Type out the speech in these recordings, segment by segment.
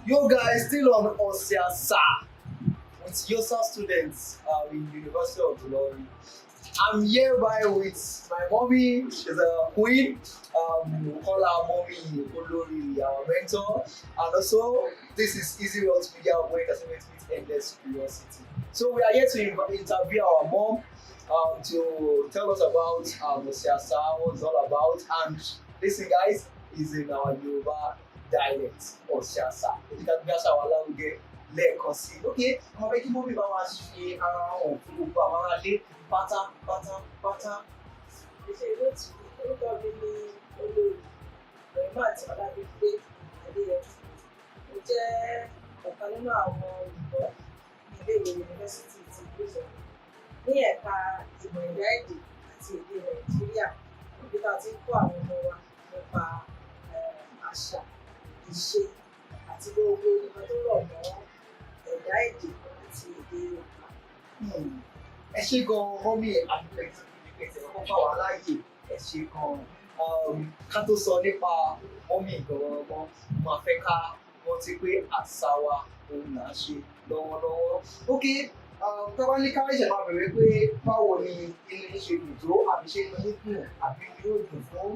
Yo guys, still on Osiasa with Yosa students in University of Ilorin. I'm hereby with my mommy. She's a queen. We call her mommy Olori, our mentor. And also, this is Easy World Media where entertainment meets endless curiosity. So we are here to interview our mom to tell us about Osiasa, what it's all about. And listen, guys, is in our Yoruba dialect Osiasa. Èyí ká gbé àṣà wa lárugẹ lẹ́ẹ̀kan sí i. Ok, àwọn fẹ́ kí mọ́mí bá wa ṣe ara hàn fún gbogbo àwọn aráalé pátápátá. Iṣẹ́ olóòtú orúkọ mi ní olórí Rẹ̀mát Ọlábímpé Adéyẹmí. Mo jẹ́ ọ̀kan nínú àwọn olùkọ́ ní ilé-ìwé yunifásítì ti ìlú Ìlọrin ní ẹ̀ka ìmọ̀ ẹ̀dá èdè àti èdè Nàìjíríà níbi tá a ti ń kọ́ àwọn ọmọ wa nípa àṣà, ìṣe àti gbogbo nǹkan tó rọ̀ mọ́ ẹ̀dá èdè àti èdè Yorùbá. Ẹ ṣé gan-an mọ́mí àdúgbò ìpèsè ọkọ̀ bá wa láàyè. Ẹ ṣé gan-an. Ká tó sọ nípa mọ́mí gan-an mo máa fẹ́ ká rántí pé àṣà wa òun là ń ṣe lọ́wọ́lọ́wọ́. Ok, tọ́wá ní káyọ̀ṣẹ̀ máa bẹ̀rẹ̀ pé báwo ni ilé ṣe dùn tó àbí ṣe ní dùn àbí yóò dùn fún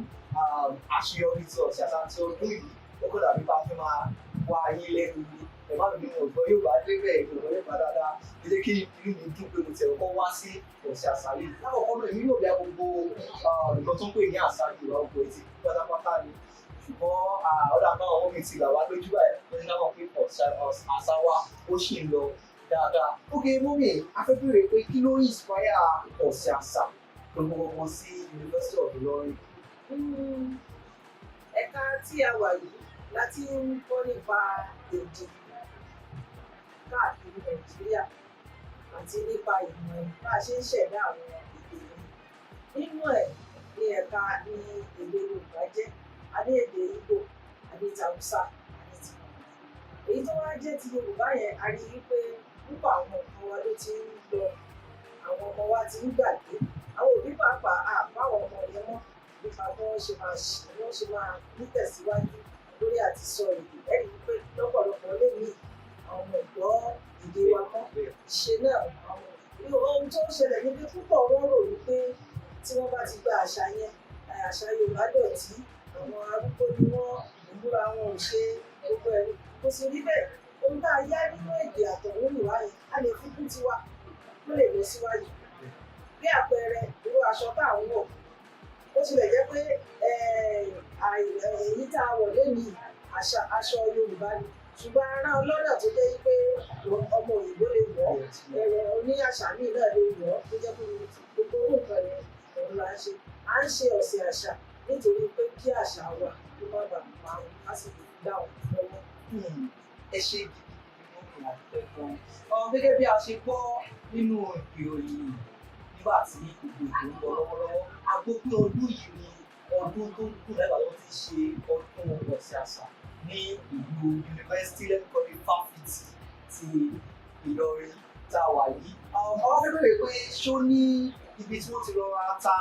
àṣeyọrí tí Osiasa tí ọdún yìí ó kọ́ dàbí bá fẹ́ máa wá ayé lẹ́nu ni ẹ̀ má bínú ọ̀gbọ́n yóò bá dé bẹ́ẹ̀ ìgbìmọ̀ yóò bá dáadáa ẹ jẹ́ kí inú mi dùn pé mo tẹ̀ ọkọ̀ wá sí Osiasa yìí. Lákọ̀ọ́kọ́ náà èmi yóò bí gbogbo nǹkan tó ń pè ní àṣà Yorùbá ọkọ̀ ètí pátápátá ni ṣùgbọ́n ọ̀dà náà wọ́n mi ti là wá lójú báyìí lójú náà wọ́n pé àṣà wa ó ṣì ń lọ dáadáa. Ok, mọ́mí a fẹ́ bèèrè pé kí ló inspire Osiasa gbogbo wọn sí University of Ilorin? Ẹ̀ka tí a wà yìí láti ń kọ́ nípa èdè káàkiri Nàìjíríà àti nípa ìmọ̀ bá a ṣe ń ṣẹ̀dá àwọn èdè yìí. Nínú ẹ̀ ní ẹ̀ka ní èdè Yorùbá jẹ́, a ní èdè Ìgbò, a ní ti Haúsá, a ní ti Yorùbá. Èyí tó wá jẹ́ ti Yorùbá yẹn, a rí i pé púpọ̀ àwọn nǹkan wa ló ti ń lọ, àwọn ọmọ wa ti ń gbàgbé. Àwọn òbí pàápàá àbáwọn ọmọ yẹn mọ́ nípa bí wọ́n ṣe máa nítẹ̀síwájú lórí àti sọ èdè. Ẹ̀rí wípé lọ́pọ̀lọpọ̀ lèmi àwọn ọmọ ìgbọ́ èdè wa mọ́ ṣe náà. Ohun tó ń ṣẹlẹ̀ ní pé púpọ̀ wọ́n rò wípé tí wọ́n bá ti gba àṣà yẹn, àṣà Yorùbá dọ̀tí, àwọn arúgbó ni wọ́n, ìmúra wọn ò ṣe gbogbo ẹ̀rí. Kò sì rí bẹ́ẹ̀. Ohun tá a yá nínú èdè àtọ̀húnrìnwá yẹn, a lè fi kún tiwa kó lè lọ síwájú. Bí àpẹẹrẹ irú aṣọ tá à ń wọ̀, ó tilẹ̀ jẹ́ pé èyí tá a wọ̀ lénìí aṣọ Yorùbá ni ṣùgbọ́n a rán lọ́nà tó jẹ́ pé ọmọ òyìnbó lè wọ̀ ọ́, oní àṣà míì náà lè wọ̀ ọ́ tó jẹ́ pé gbogbo nǹkan yẹn òun là ń ṣe. À ń ṣe ọ̀sìn àṣà nítorí pé kí àṣà wa kó má bàa parun á sì lè dá òun lọ́wọ́. Ẹ ṣe gidigidi gan-an. Gẹ́gẹ́ bí a ṣe gbọ́ nínú ìròyìn nígbà tí gbogbo ètò ń lọ lọ́wọ́lọ́wọ́, a gbọ́ pé ọdún yìí ni ọdún tó kù lẹ́gbàá ló ti ṣe ọdún Osiasa ní ìlú yunifásitì lẹ́kọ̀ọ́ ní fáfitì ti Ìlọrin tá a wà yìí. Àwọn fẹ́ bẹ̀rẹ̀ pé ṣó ní ibi tí wọ́n ti rọra ta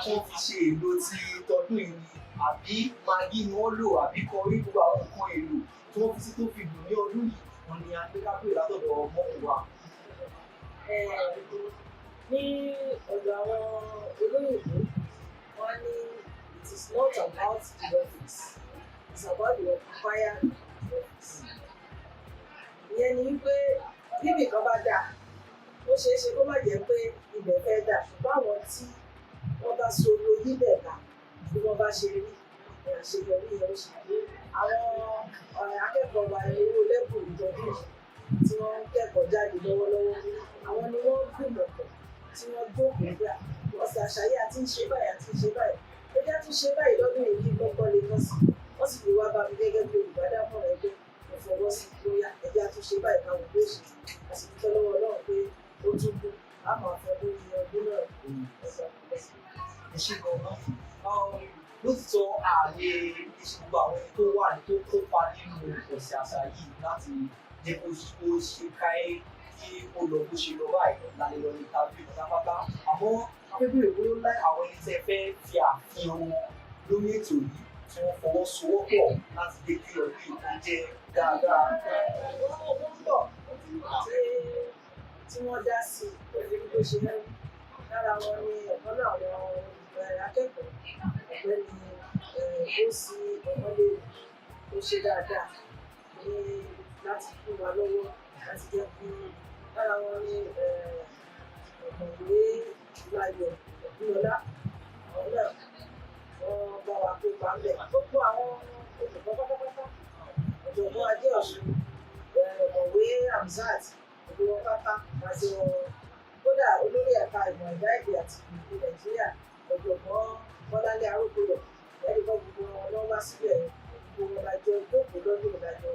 tó fi ṣe èlò ti tọdún yìí ni àbí magí ni wọ́n lò àbí kọrí gbogbo àwọn nǹkan èlò tí wọ́n fi sí tó fi dùn ní ọdún yìí wọn ni a gbé kápẹ́ látọ̀dọ̀ mọ́kù wa. Ní ọ̀dọ̀ àwọn olóyìnbó wọ́n ní it is not about the office, it's about the occupier of the office. Ìyẹn ni wípé níbi kan bá dáa ó ṣeé ṣe kó má jẹ́ pé ibẹ̀ fẹ́ dà ṣùgbọ́n àwọn tí wọ́n bá sọ̀rọ̀ yíbẹ̀ ká bí wọ́n bá ṣe rí àṣeyọrí yẹn ó ṣe rí. Àwọn akẹ́kọ̀ọ́ wa ní owó lẹ́bùn ìtọ́jú tí wọ́n ń kẹ́kọ̀ọ́ jáde lọ́wọ́lọ́wọ́ àwọn ni wọ́n gbìmọ̀ pọ̀ tí wọ́n jókòó gbà ọ̀sẹ̀ àṣàyè àti ìṣe báyìí àti ìṣe báyìí ó jẹ́ tún ṣe báyìí lọ́dún yìí kí gbọ́ngbọ́n lè tọ́ sí wọ́n sì lè wá bá mi gẹ́gẹ́ bí olùbádámọ̀ràn ẹgbẹ́ mo fọwọ́ sí lóyá ẹjẹ́ àtúnṣe báyìí káwọn ló ṣe a sì dúpẹ́ lọ́wọ́ Ọlọ́run pé ó tún kú a máa fẹ́ lórí ọdún náà ẹ̀sán ìpẹ́sì. Ẹ ṣé gan-an. Lótìtọ́ ààyè ìṣègùn àwọn ẹni tó wà ní tó kópa nínú Osiasa yìí láti jẹ́ kó ṣe káyé kí ó lọ bó ṣe lọ báyìí lálẹ́ lọ ní tàbí pátápátá. Àmọ́ afẹ́bẹ̀rẹ̀ bóyá láì àwọn ẹni tẹ́ fẹ́ fi àfihàn lórí ètò yìí tí wọ́n fọwọ́sowọ́pọ̀ láti dé kí ọdún yìí kó jẹ́ dáadáa. wọ́n pọ̀ tí wọ́n dá sí pẹ̀lú bó ṣe lẹ́nu. Lára wọn ni ọ̀kan náà àwọn akẹ́kọ̀ọ́ ọ̀gbẹ́ni ó sí ọmọdé tó ṣe dáadáa ní láti fún wa lọ́wọ́ láti jẹ́ kí lára wọn ni ọ̀mọ̀wé Láyọ̀ Ògúnlọlá àwọn náà wọ́n bá wa kópa ńbẹ̀. Gbogbo àwọn olùkọ́ pátápátá ọ̀jọ̀gbọ́n Adéọ̀ṣun ọ̀mọ̀wé Hamzat gbogbo wọn pátá láti wọn kódà olórí ẹ̀ka ìmọ̀ ẹ̀dá èdè àti ìlú Nàìjíríà ọ̀jọ̀gbọ́n Bọ́láńlé Arókòyọ̀ ẹ̀rí kan gbogbo wọn lọ́ wá síbẹ̀ gbogbo wọn lájọ jókòó lọ́dún ìdájọ́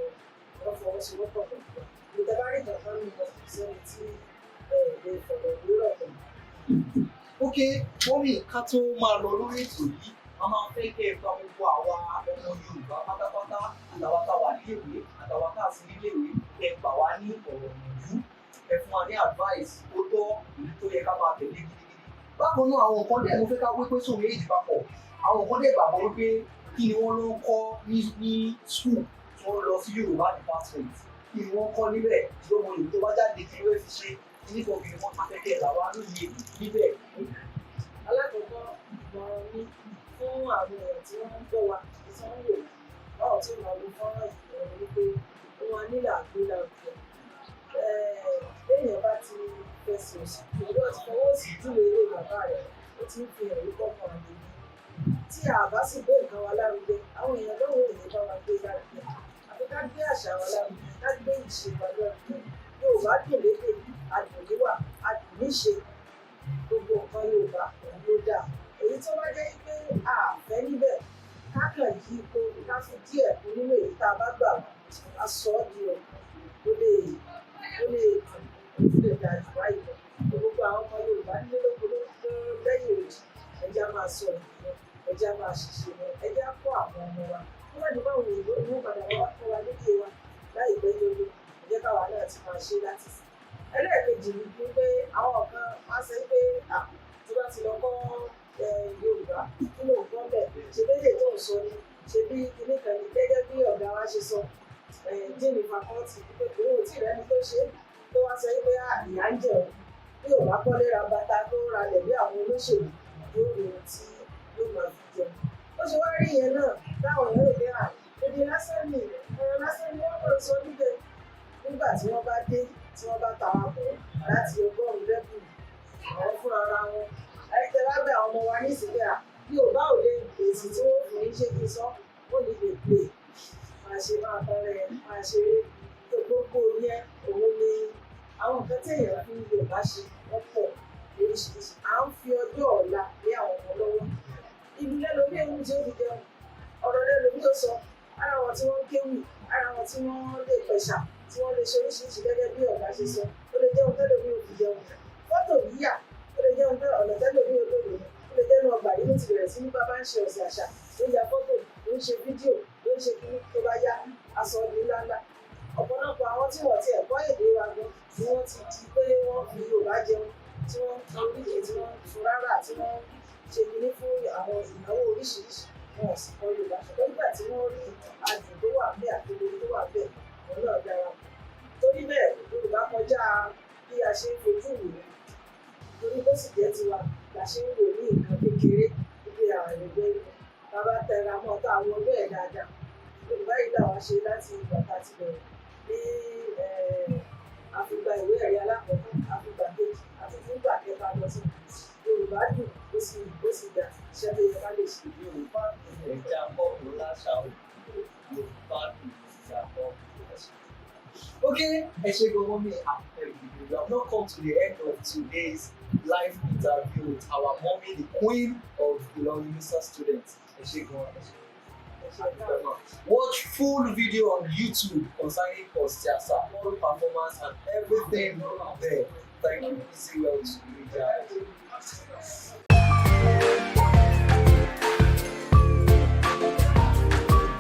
wọn fọwọ́sowọ́pọ̀ pẹ̀lú ìjọba ìjọba ní ìsẹ́ni tí lè fọ̀rọ̀ lórọ̀ pẹ̀lú. Ok, mọ́mì ká tó máa lọ lórí ètò yìí, a máa fẹ́ kẹ́ ẹ gba gbogbo àwa ọmọ Yorùbá pátápátá àtàwọn tá a wà níléèwé àtàwọn tá a sì níléèwé kẹ́ ẹ gbà wá ní ọ̀rọ̀ ìyànjú, ẹ fún wa ní advice tó tọ́ èyí tó yẹ ká máa tẹ̀lé gidigidi. Bákan náà àwọn nǹkan dẹ̀ mo fẹ́ ká wípé sóun méjì papọ̀. Àwọn nǹkan dẹ̀ gbàgbọ́ wípé kí ni wọ́n ló ń kọ́ ní school tí wọ́n lọ sí Yorùbá department. Kí ni wọ́n kọ́ níbẹ̀ tí ó mọ èyí tó bá jáde kí ló fi ṣe nípa obìnrin wọn afẹ́kẹ́ ìlà wa lóye níbẹ̀. Alákọ̀ọ́kọ́ ìmọ̀ràn mi fún àwọn èèyàn tí wọ́n ń gbọ́ wa tí wọ́n ń wò báwo tí wọ́n lo fọ́nrán ìgbìmọ̀ wípé wọ́n nílò àgbélárugẹ. Béèyàn bá ti fẹsẹ̀ òsì pẹ̀lú ọtí fọwọ́ òsì júwe ilé bàbá rẹ̀ ó ti ń fi hàn wípé ọkàn àlè ni. Tí a bá sì gbé nǹkan wa lárugẹ àwọn èèyàn lọ́wọ́ èèyàn bá wa gbé lárugẹ. Àfi ká gbé àṣà wa lárugẹ ká gbé ìṣe wa lárugẹ. Yorùbá dùn lédè adùn níwà adùn níṣe gbogbo nǹkan Yorùbá ló dáa. Èyí tó bá jẹ́ pé a fẹ́ níbẹ̀ ká kàn yí ipò ká fi díẹ̀ kún nínú èyí tá a bá gbà wá a sọ ọ́ di ọ̀kan ó lè dà jù báyìí lọ. Gbogbo àwọn ọmọ Yorùbá nílé lóko lẹ́yìn òjì ẹjẹ́ á máa sọ ìdílé ẹjẹ́ á máa ṣiṣẹ́ wọn ẹjẹ́ á kọ́ àwọn ọmọ wa. Wọ́n bá ní báwọn òyìnbó ni wọ́n padà wá kọ́ wa lédè wa láìpẹ́ yọ̀ọ́ ẹjẹ́ káwa náà ti máa ṣe láti sìn. Ẹlẹ́ẹ̀kejì ni pé àwọn kan á sọ pé tí wọ́n ti lọ kọ́ Yorùbá kí ló ń kọ́ bẹ̀ ṣe lédè tó ń sọ ni ṣe bí kíní kan ní gẹ́gẹ́ bí ọ̀gá wa ṣe sọ díìnì fakọ́ọ̀tì pé kò ó tí ìrẹ́ni tó ṣe tó wá sọ pé ìyá ń jẹun bí ò bá kọ́lé ra bàtà tó ralẹ̀ bí àwọn olóṣèlú yóò rí ohun tí yóò máa fi jẹun. Ó ṣe wá rí yẹn náà táwọn èèyàn rò pé èdè lásán ni ọ̀rọ̀ lásán ni wọ́n kàn sọ níbẹ̀ nígbà tí wọ́n bá dé tí wọ́n bá ta wá bọ̀ láti ọgọ́rùn-ún lẹ́bùn àwọn fún ara wọn. Ẹ̀jẹ̀ lábẹ́ àwọn ọmọ wa nísìnyí bí ò bá ò lè èsì tí wọ́n fi ń ṣe kí sọ ó ní lè pè máa ṣe máa tọrẹ máa ṣeré gbogbo yẹn òun ni àwọn nǹkan tí èèyàn fi ń Yorùbá ṣe wọ́n pọ̀ lóríṣiríṣi. À ń fi ọjọ́ ọ̀la lé àwọn ọmọ lọ́wọ́. Ibi lẹ́lòmí ewu tí ó fi jẹun ọ̀rọ̀ lẹ́lòmí ó sọ ara wọn tí wọ́n ń kéwì ara wọn tí wọ́n lè pẹ̀ṣà tí wọ́n lè ṣe oríṣiríṣi gẹ́gẹ́ bí ọ̀gá ṣe sọ ó lè jẹun tẹ́lòmí ò fi jẹun. Fọ́tò yíyà ó lè jẹun ọ̀nà tẹ́lòmí ò lòlò ó lè jẹ́nu ọgbà yìí ló ti bẹ̀rẹ̀ sí ní bá ń ṣe ọ̀sẹ̀ àṣà ló ń ya fọ́tò ló ń ṣe fídíò ló ń ṣe kíní tó bá yá aṣọ ọdún ńláńlá. Ọ̀pọ̀lọpọ̀ àwọn tí wọ́n ti ẹ̀kọ́ èdè wa gan ni wọ́n ti di pé wọ́n fi Yorùbá jẹun tí wọ́n fi oríṣi tí wọ́n fún rárá tí wọ́n ṣe kíní fún àwọn ìnáwó oríṣiríṣi wọn ò sì kọ́ Yorùbá ṣùgbọ́n nígbà tí wọ́n rí adùn tó wà bẹ́ẹ̀ àti olórí tó wà bẹ́ẹ̀ wọn náà dára. Torí bẹ́ẹ̀ Yorùbá kọjá bí a ṣe ń fojú wò ó torí bó sì jẹ́ tiwa la ṣe ń wò ní nǹkan kékeré níbi àwọn ẹgbẹ́ bàbá tẹra mọ́ tá àwọn ọgbẹ́ ẹ̀ dáadáa. Yorùbá yìí làwọn ṣe láti ìgbà tá a ti bẹ̀rẹ̀ ní àfìgbà ìwé ẹ̀rí alákọ̀ọ́kọ́ àfìgbà kejì àti fúngbà kẹta lọ sí Yorùbá dùn ó sì dà iṣẹ́ tó yẹ ká lè ṣe. Yorùbá ẹ̀já bọ́ọ̀lù láṣà Yorùbá ẹ̀já bọ́ọ̀lù láṣà. Okay, Eshegoromi, we have not come to the end of today's live interview with our mommy, the queen of Ilorin Unisa students. Eshegoromi. Watch full video on YouTube concerning Kostiasa, all performance and everything there. Thank you. See you well to you guys.